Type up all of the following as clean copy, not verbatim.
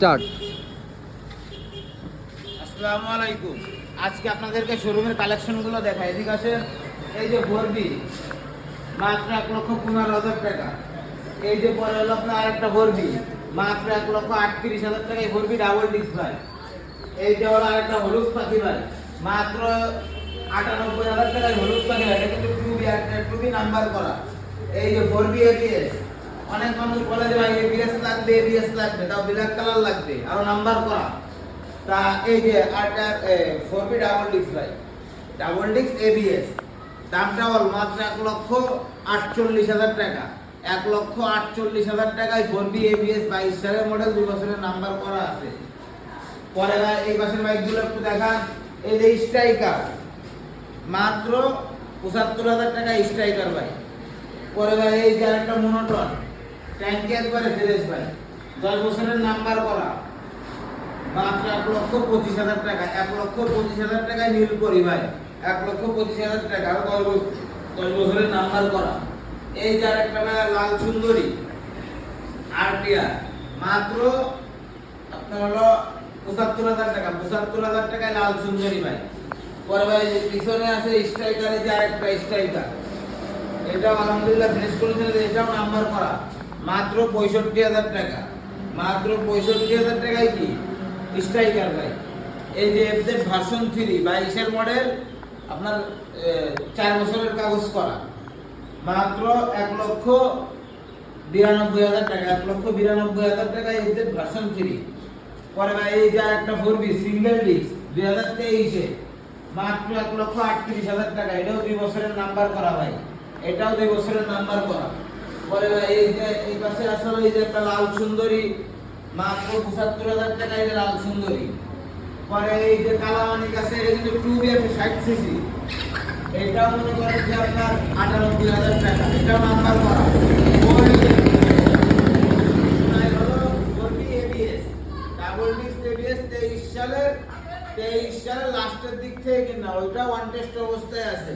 Start. আসসালামু আলাইকুম। আজকে আপনাদেরকে শোরুমের কালেকশনগুলো দেখাই। এদিকে আসেন। এই যে ভরবি মাত্র 1,15,000 টাকা। এই যে পরে হলো আপনার আরেকটা ভরবি মাত্র 1,38,000 টাকা। এই ভরবি ডাবল ডিস্ক ভাই। এই যে হলো আরেকটা হলুদ পাখি ভাই মাত্র 98,000 টাকায় হলুদ পাখি ভাই। এটা কিন্তু টুবি নাম্বার করা। এই যে ভরবি এবিএস। অনেক মানুষ বলে যে ভাই এবিএস লাগবে তাও ব্ল্যাক কালার লাগবে আরো নাম্বার করা। তা এই যে ফোরবি ডাবল ডিস্ক ভাই, ডাবল ডিস্ক এবিএস, দামটা হল মাত্র 1,48,000 টাকা। 1,48,000 টাকায় ফোরবি এবিএস 22 সালের মডেল, 2 বছরের নাম্বার করা আছে। পরে ভাই এই পাশের বাইকগুলো একটু দেখান। এই যে স্ট্রাইকার মাত্র 75,000 টাকা স্ট্রাইকার ভাই। পরে ভাই এই যে আরেকটা মনোটন ট্যাঙ্কি একবারে ফ্রেশ ভাই, 10 বছরের নাম্বার করা, মাত্র 1,25,000 টাকা। 1,25,000 টাকায় নীল করি ভাই, 1,25,000 টাকা আর 10 বছরের নাম্বার করা। এই যে আরেকটা ভাই লাল সুন্দরী আরটিআর মাত্র আপনার হলো 75,000 টাকা। 75,000 টাকায় লাল সুন্দরী ভাই। পরে ভাই পিছনে আছে স্ট্রাইকার, এই যে আরেকটা স্ট্রাইকার, এটা আলহামদুলিল্লাহ ফ্রেশ করেছেন, এটাও নাম্বার করা, মাত্র 65,000 টাকা। মাত্র 65,000 টাকায় কি স্ট্রাইকার ভাই। এই যে এফজেড ভার্সন 3 22 এর মডেল, আপনার 4 বছরের কাগজ করা, মাত্র 1,92,000 টাকা। 1,92,000 টাকা এফজেড ভার্সন 3। পরে ভাই এই যে একটা 4B সিঙ্গেল ডিস্ক 2023 এ মাত্র 1,38,000 টাকা। এটাও 2 বছরের নাম্বার করা ভাই, এটাও 2 বছরের নাম্বার করা। পরে ভাই এই যে এই পাশে আসলে এই যে একটা লাল সুন্দরী মাত্র 75,000 টাকা। এই যে লাল সুন্দরী। পরে এই যে কালামানিক আছে, এটা কিন্তু 2BF 60cc, এটাও মনে করেন যে আপনার 98,000 টাকা। এটাও নাম্বার করা। ডাবল ডিস্ক এবিএস 23 সালের লাস্টের দিক থেকে কিনা, ওইটা ওয়ান টেস্ট অবস্থায় আছে।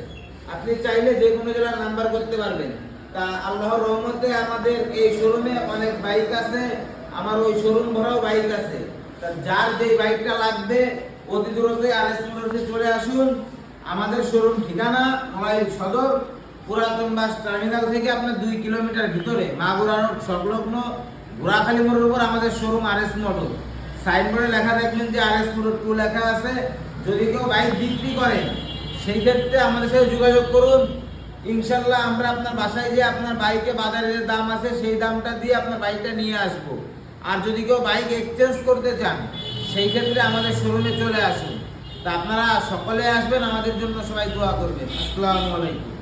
আপনি চাইলে যে কোনো জেলার নাম্বার করতে পারবেন। তা আল্লাহর রহমতে আমাদের এই শোরুমে অনেক বাইক আছে, আমার ওই শোরুম ভরাও বাইক আছে। তা যার যে বাইকটা লাগবে অতি দ্রুতই আরএস মোটরসে চলে আসুন। আমাদের শোরুম ঠিকানা নড়াইল সদর পুরাতন বাস টার্মিনাল থেকে আপনার 2 কিলোমিটার ভিতরে মাগুরা রোড সংলগ্ন ঘোড়াখালী মোড়ের উপর আমাদের শোরুম আরএস মোটর। সাইনবোর্ডে লেখা দেখবেন যে আরএস মোটর 2 লেখা আছে। যদি কেউ বাইক বিক্রি করেন সেই ক্ষেত্রে আমাদের সাথে যোগাযোগ করুন। ইনশাল্লাহ আমরা আপনার বাসায় যে আপনার বাইকে বাজারে যে দাম আছে সেই দামটা দিয়ে আপনার বাইকটা নিয়ে আসব। আর যদি কেউ বাইক এক্সচেঞ্জ করতে চান সেই ক্ষেত্রে আমাদের শোরুমে চলে আসুন। তা আপনারা সকলে আসবেন, আমাদের জন্য সবাই দোয়া করবেন। আসসালামু আলাইকুম।